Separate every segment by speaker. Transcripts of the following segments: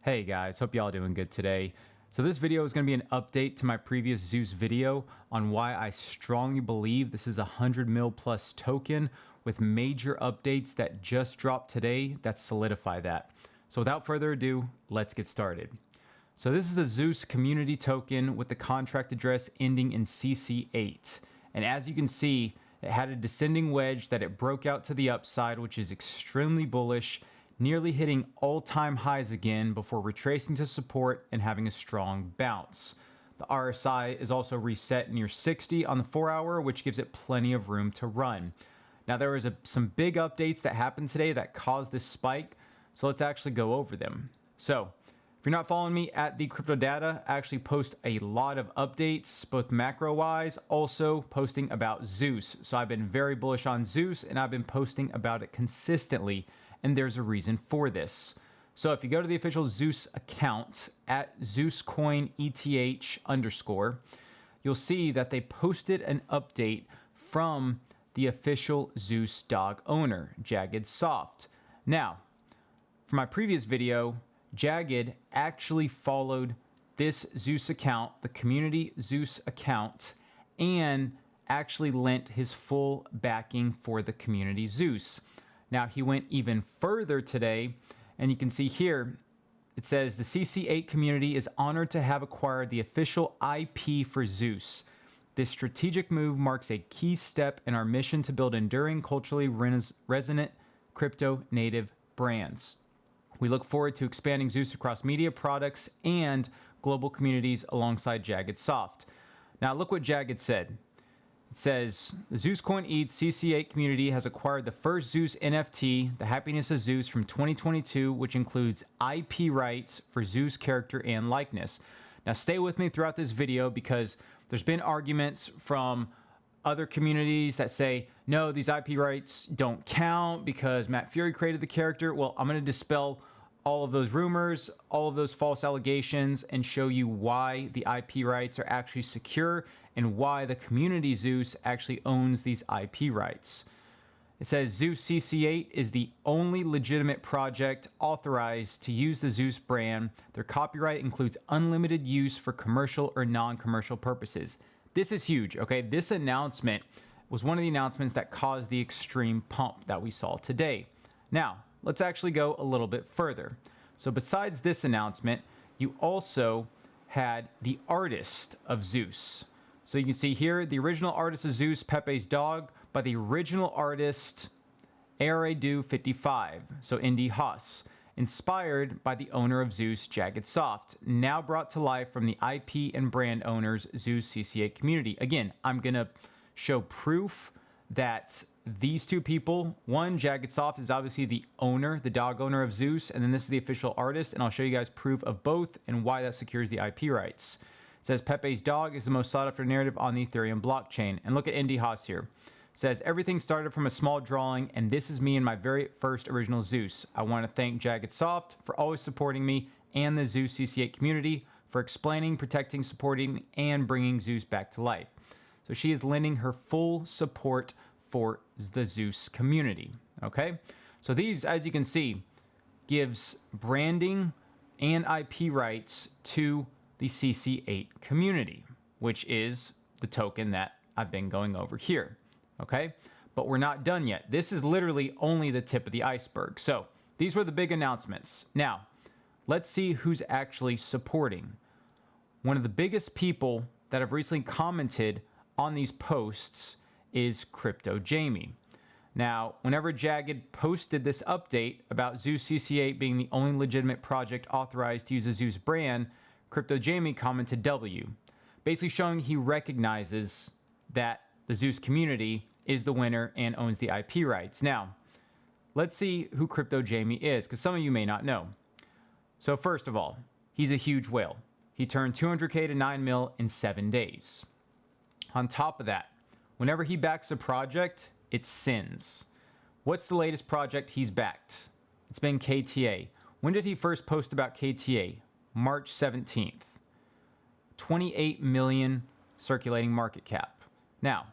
Speaker 1: Hey guys, hope y'all doing good today. So this video is going to be an update to my previous ZEUS video on why I strongly believe this is a 100 mil plus token with major updates that just dropped today that solidify that. So without further ado, let's get started. So this is the ZEUS community token with the contract address ending in CC8. And as you can see, it had a descending wedge that it broke out to the upside, which is extremely bullish, nearly hitting all-time highs again before retracing to support and having a strong bounce. The RSI is also reset near 60 on the 4-hour, which gives it plenty of room to run. Now there was some big updates that happened today that caused this spike, so let's actually go over them. So if you're not following me at the CryptoData, I actually post a lot of updates, both macro-wise, also posting about ZEUS. So I've been very bullish on ZEUS and I've been posting about it consistently, and there's a reason for this. So if you go to the official ZEUS account at ZEUSCoinETH_, you'll see that they posted an update from the official ZEUS dog owner, Jagged Soft. Now, for my previous video, Jagged actually followed this ZEUS account, the community ZEUS account, and actually lent his full backing for the community ZEUS. Now he went even further today, and you can see here, it says the CC8 community is honored to have acquired the official IP for ZEUS. This strategic move marks a key step in our mission to build enduring, culturally resonant crypto native brands. We look forward to expanding ZEUS across media products and global communities alongside Jagged Soft. Now look what Jagged said. It says, the ZEUS Coin ETH CC8 community has acquired the first ZEUS NFT, the Happiness of ZEUS from 2022, which includes IP rights for ZEUS character and likeness. Now stay with me throughout this video because there's been arguments from other communities that say, no, these IP rights don't count because Matt Fury created the character. Well, I'm going to dispel all of those rumors, all of those false allegations, and show you why the IP rights are actually secure and why the community ZEUS actually owns these IP rights. It says ZEUS CC8 is the only legitimate project authorized to use the ZEUS brand. Their copyright includes unlimited use for commercial or non-commercial purposes. This is huge, okay? This announcement was one of the announcements that caused the extreme pump that we saw today. Now, let's actually go a little bit further. So besides this announcement, you also had the artist of ZEUS. So you can see here, the original artist of ZEUS, Pepe's dog, by the original artist, ARADO55, so Indy Haas, inspired by the owner of ZEUS, Jagged Soft, now brought to life from the IP and brand owners, ZEUS CC8 community. Again, I'm gonna show proof that these two people, one, Jagged Soft is obviously the owner, the dog owner of ZEUS, and then this is the official artist, and I'll show you guys proof of both and why that secures the IP rights. It says Pepe's dog is the most sought after narrative on the Ethereum blockchain. And look at Indy Haas here. It says everything started from a small drawing, and this is me in my very first original ZEUS. I want to thank Jagged Soft for always supporting me and the ZEUS CC8 community for explaining, protecting, supporting, and bringing ZEUS back to life. So she is lending her full support for the ZEUS community. Okay, so these, as you can see, gives branding and IP rights to the CC8 community, which is the token that I've been going over here. Okay, but we're not done yet. This is literally only the tip of the iceberg. So these were the big announcements. Now, let's see who's actually supporting. One of the biggest people that have recently commented on these posts is Crypto Jamie. Now, whenever Jagged posted this update about ZEUS CC8 being the only legitimate project authorized to use a ZEUS brand, Crypto Jamie commented W, basically showing he recognizes that the ZEUS community is the winner and owns the IP rights. Now, let's see who Crypto Jamie is, because some of you may not know. So first of all, he's a huge whale. He turned 200K to 9 mil in 7 days. On top of that, whenever he backs a project, it sins. What's the latest project he's backed? It's been KTA. When did he first post about KTA? March 17th. 28 million circulating market cap. Now,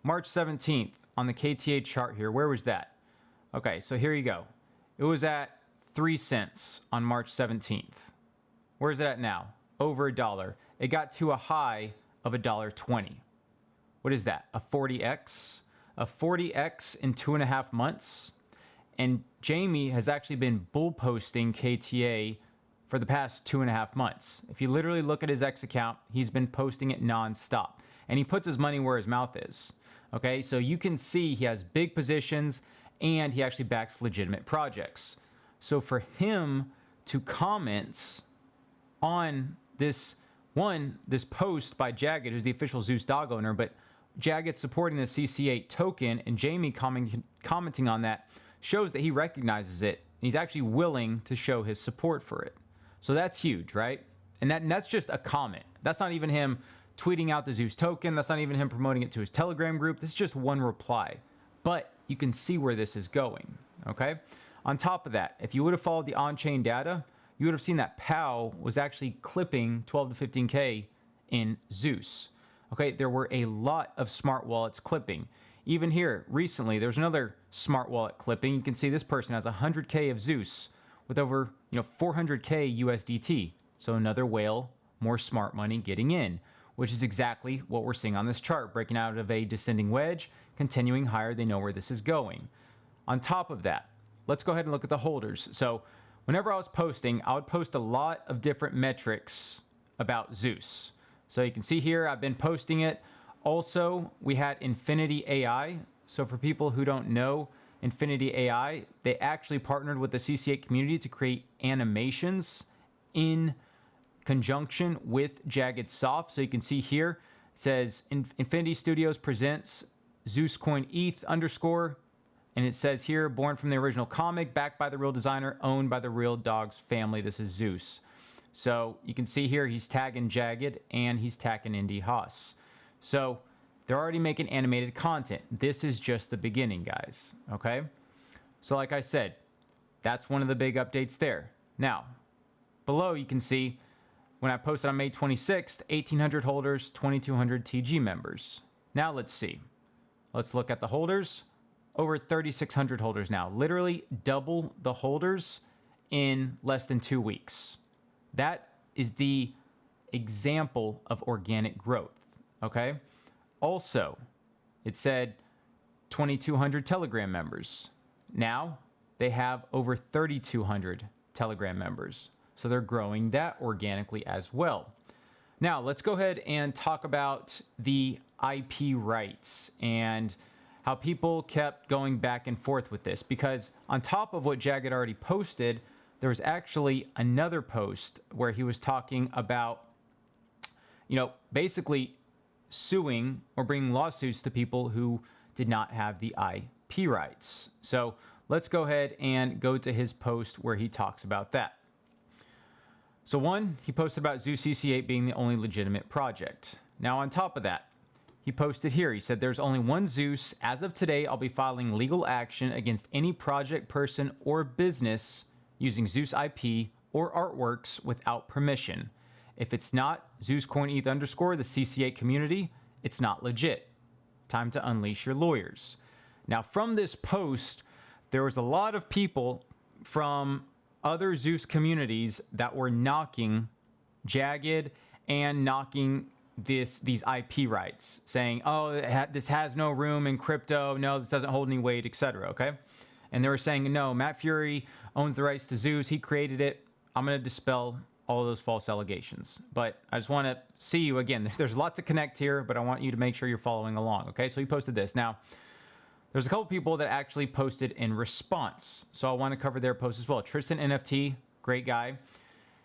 Speaker 1: March 17th on the KTA chart here, where was that? Okay, so here you go. It was at 3 cents on March 17th. Where's it at now? Over $1. It got to a high of $1.20. What is that? A 40x? A 40x in 2.5 months? And Jamie has actually been bull posting KTA for the past 2.5 months. If you literally look at his X account, he's been posting it nonstop. And he puts his money where his mouth is. Okay, so you can see he has big positions and he actually backs legitimate projects. So for him to comment on this post by Jagged, who's the official ZEUS dog owner, but Jagged supporting the CC8 token and Jamie commenting on that shows that he recognizes it. And he's actually willing to show his support for it. So that's huge, right? And that's just a comment. That's not even him tweeting out the ZEUS token. That's not even him promoting it to his Telegram group. This is just one reply. But you can see where this is going, okay? On top of that, if you would have followed the on-chain data, you would have seen that POW was actually clipping 12 to 15K in ZEUS. Okay, there were a lot of smart wallets clipping. Even here, recently, there's another smart wallet clipping. You can see this person has 100K of ZEUS with over 400K USDT. So another whale, more smart money getting in, which is exactly what we're seeing on this chart, breaking out of a descending wedge, continuing higher. They know where this is going. On top of that, let's go ahead and look at the holders. So whenever I was posting, I would post a lot of different metrics about ZEUS. So you can see here, I've been posting it. Also, we had Infinity AI. So for people who don't know Infinity AI, they actually partnered with the CC8 community to create animations in conjunction with Jagged Soft. So you can see here, it says Infinity Studios presents ZEUS Coin ETH _, and it says here, born from the original comic, backed by the real designer, owned by the real dog's family. This is ZEUS. So you can see here, he's tagging Jagged and he's tagging Indy Haas. So they're already making animated content. This is just the beginning, guys, okay? So like I said, that's one of the big updates there. Now, below you can see, when I posted on May 26th, 1,800 holders, 2,200 TG members. Now let's see. Let's look at the holders. Over 3,600 holders now. Literally double the holders in less than 2 weeks. That is the example of organic growth, okay? Also, it said 2,200 Telegram members. Now they have over 3,200 Telegram members. So they're growing that organically as well. Now let's go ahead and talk about the IP rights and how people kept going back and forth with this, because on top of what Jagged already posted, there was actually another post where he was talking about, basically suing or bringing lawsuits to people who did not have the IP rights. So let's go ahead and go to his post where he talks about that. So one, he posted about ZEUS CC8 being the only legitimate project. Now on top of that, he posted here, he said, there's only one ZEUS. As of today, I'll be filing legal action against any project, person, or business using ZEUS IP or artworks without permission. If it's not ZEUS Coin ETH _, the CC8 community, it's not legit. Time to unleash your lawyers. Now from this post, there was a lot of people from other ZEUS communities that were knocking Jagged and knocking these IP rights, saying, oh, this has no room in crypto, no, this doesn't hold any weight, etc. Okay, and they were saying, no, Matt Fury owns the rights to ZEUS, he created it. I'm going to dispel all of those false allegations. But I just want to see you again. There's a lot to connect here, but I want you to make sure you're following along. Okay, so he posted this. Now, there's a couple people that actually posted in response, so I want to cover their post as well. Tristan NFT, great guy.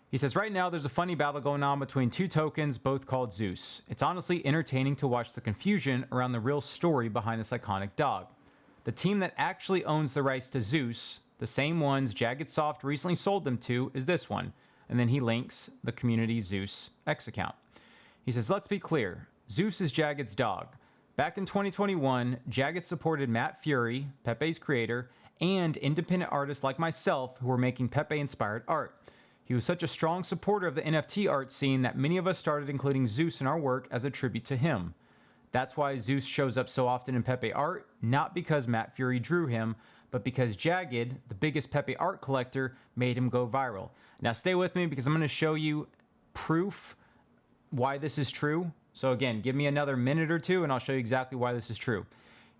Speaker 1: He says, right now there's a funny battle going on between two tokens, both called ZEUS. It's honestly entertaining to watch the confusion around the real story behind this iconic dog. The team that actually owns the rights to ZEUS, the same ones Jagged Soft recently sold them to, is this one. And then he links the community ZEUS X account. He says, let's be clear. ZEUS is Jagged's dog. Back in 2021, Jagged supported Matt Fury, Pepe's creator, and independent artists like myself who were making Pepe-inspired art. He was such a strong supporter of the NFT art scene that many of us started including ZEUS in our work as a tribute to him. That's why ZEUS shows up so often in Pepe art, not because Matt Fury drew him, but because Jagged, the biggest Pepe art collector, made him go viral. Now stay with me because I'm going to show you proof why this is true. So again, give me another minute or two and I'll show you exactly why this is true.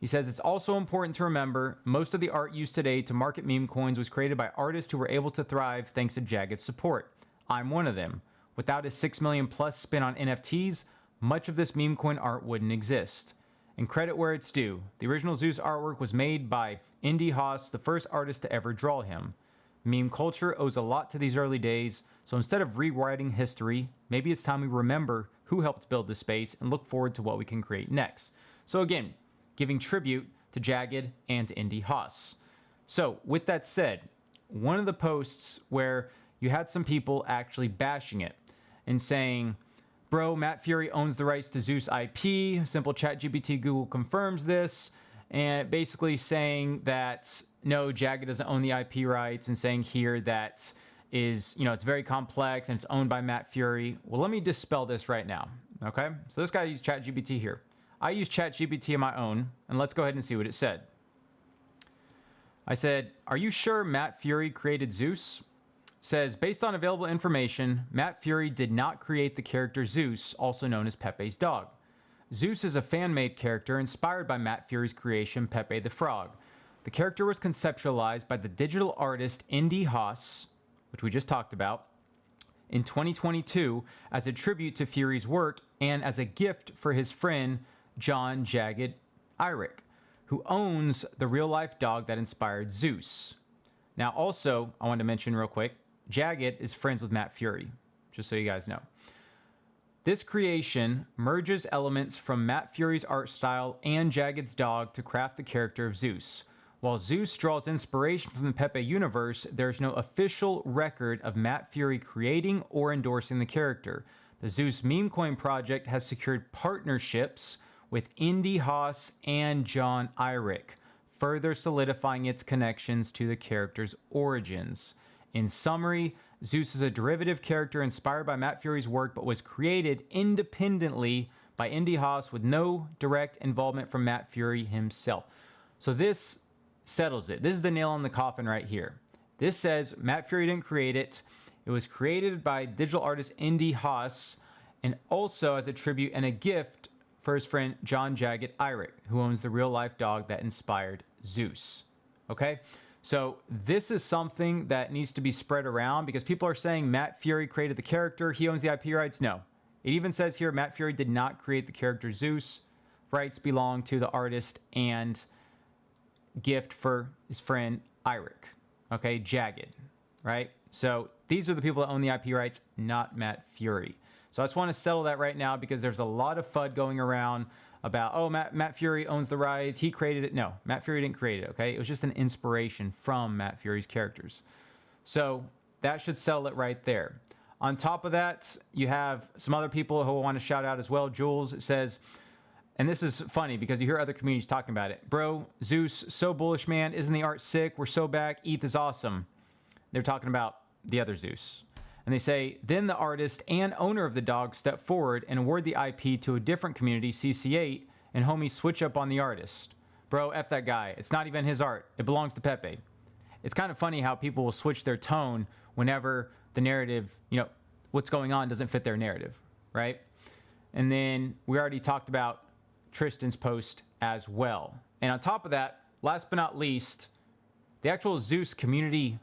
Speaker 1: He says, it's also important to remember most of the art used today to market meme coins was created by artists who were able to thrive thanks to Jagged's support. I'm one of them. Without his 6 million plus spin on NFTs, much of this meme coin art wouldn't exist. And credit where it's due, the original ZEUS artwork was made by Indy Haas, the first artist to ever draw him. Meme culture owes a lot to these early days, so instead of rewriting history, maybe it's time we remember who helped build the space and look forward to what we can create next. So again, giving tribute to Jagged and to Indy Haas. So with that said, one of the posts where you had some people actually bashing it and saying, bro, Matt Fury owns the rights to ZEUS IP, simple ChatGPT Google confirms this, and basically saying that no, Jagged doesn't own the IP rights, and saying here that is, it's very complex and it's owned by Matt Fury. Well, let me dispel this right now, okay? So this guy used ChatGPT here. I use ChatGPT on my own, and let's go ahead and see what it said. I said, are you sure Matt Fury created ZEUS? Says, based on available information, Matt Fury did not create the character ZEUS, also known as Pepe's dog. ZEUS is a fan-made character inspired by Matt Fury's creation, Pepe the Frog. The character was conceptualized by the digital artist Indy Haas, which we just talked about, in 2022 as a tribute to Fury's work and as a gift for his friend John Jagged Irick, who owns the real-life dog that inspired ZEUS. Now also, I want to mention real quick, Jagged is friends with Matt Fury, just so you guys know. This creation merges elements from Matt Fury's art style and Jagged's dog to craft the character of ZEUS. While ZEUS draws inspiration from the Pepe universe, there is no official record of Matt Fury creating or endorsing the character. The ZEUS MEMECOIN project has secured partnerships with Indy Haas and John Irick, further solidifying its connections to the character's origins. In summary, ZEUS is a derivative character inspired by Matt Fury's work but was created independently by Indy Haas with no direct involvement from Matt Fury himself. So this settles it. This is the nail on the coffin right here. This says Matt Fury didn't create it. It was created by digital artist Indy Haas and also as a tribute and a gift for his friend John Jagged Irick, who owns the real-life dog that inspired ZEUS. Okay? So this is something that needs to be spread around because people are saying Matt Fury created the character, he owns the IP rights. No. It even says here Matt Fury did not create the character ZEUS. Rights belong to the artist and gift for his friend Irick. Okay, Jagged, right? So these are the people that own the IP rights, not Matt Fury. So I just want to settle that right now because there's a lot of FUD going around about, oh, Matt Fury owns the rights, he created it. No, Matt Fury didn't create it, okay? It was just an inspiration from Matt Fury's characters. So that should settle it right there. On top of that, you have some other people who I want to shout out as well. Jules says, and this is funny because you hear other communities talking about it. Bro, ZEUS, so bullish, man. Isn't the art sick? We're so back. ETH is awesome. They're talking about the other ZEUS. And they say, then the artist and owner of the dog step forward and award the IP to a different community, CC8, and homies switch up on the artist. Bro, F that guy. It's not even his art. It belongs to Pepe. It's kind of funny how people will switch their tone whenever the narrative, what's going on doesn't fit their narrative, right? And then we already talked about Tristan's post as well. And on top of that, last but not least, the actual ZEUS community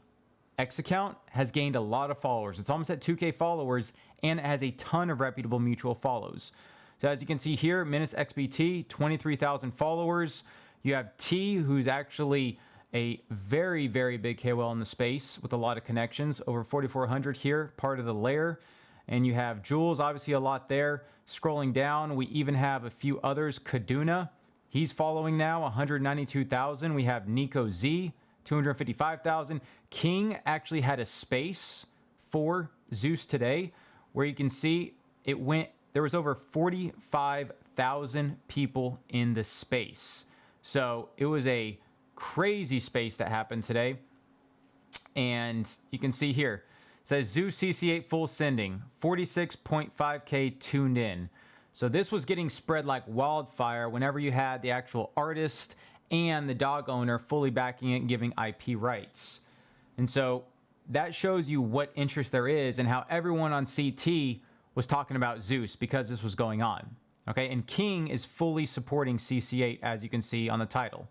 Speaker 1: X account has gained a lot of followers. It's almost at 2K followers, and it has a ton of reputable mutual follows. So as you can see here, Menace XBT, 23,000 followers. You have T, who's actually a very, very big KOL in the space with a lot of connections, over 4,400 here, part of the layer. And you have Jules, obviously a lot there. Scrolling down, we even have a few others. Kaduna, he's following now, 192,000. We have Nico Z, 255,000. King actually had a space for ZEUS today where you can see there was over 45,000 people in the space. So it was a crazy space that happened today. And you can see here, it says ZEUS CC8 full sending, 46.5K tuned in. So this was getting spread like wildfire whenever you had the actual artist and the dog owner fully backing it and giving IP rights. And so that shows you what interest there is and how everyone on CT was talking about ZEUS because this was going on. Okay, and King is fully supporting CC8, as you can see on the title.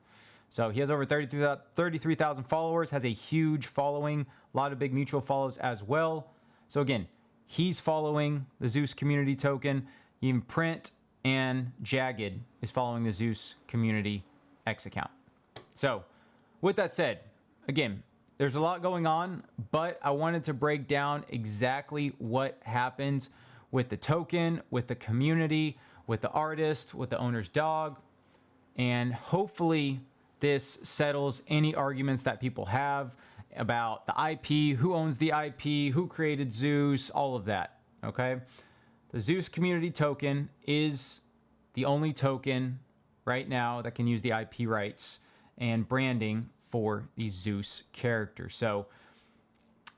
Speaker 1: So he has over 33,000 followers, has a huge following, a lot of big mutual follows as well. So again, he's following the ZEUS community token. Even Print and Jagged is following the ZEUS community X account. So with that said, again, there's a lot going on, but I wanted to break down exactly what happens with the token, with the community, with the artist, with the owner's dog, and hopefully this settles any arguments that people have about the IP, who owns the IP, who created ZEUS, all of that, okay? The ZEUS community token is the only token right now that can use the IP rights and branding for these ZEUS characters. So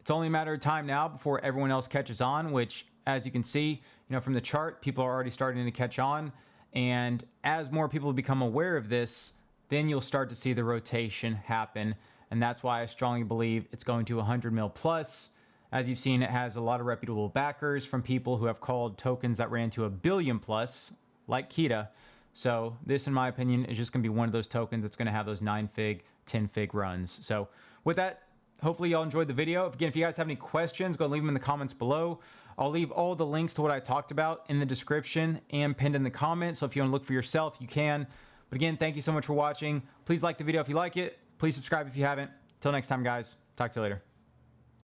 Speaker 1: it's only a matter of time now before everyone else catches on, which, as you can see, from the chart, people are already starting to catch on. And as more people become aware of this, then you'll start to see the rotation happen. And that's why I strongly believe it's going to 100 mil plus. As you've seen, it has a lot of reputable backers from people who have called tokens that ran to 1 billion plus, like Kita. So this, in my opinion, is just going to be one of those tokens that's going to have those 9-fig, 10-fig runs. So with that, hopefully y'all enjoyed the video. Again, if you guys have any questions, go leave them in the comments below. I'll leave all the links to what I talked about in the description and pinned in the comments. So if you want to look for yourself, you can. But again, thank you so much for watching. Please like the video if you like it. Please subscribe if you haven't. Till next time, guys. Talk to you later.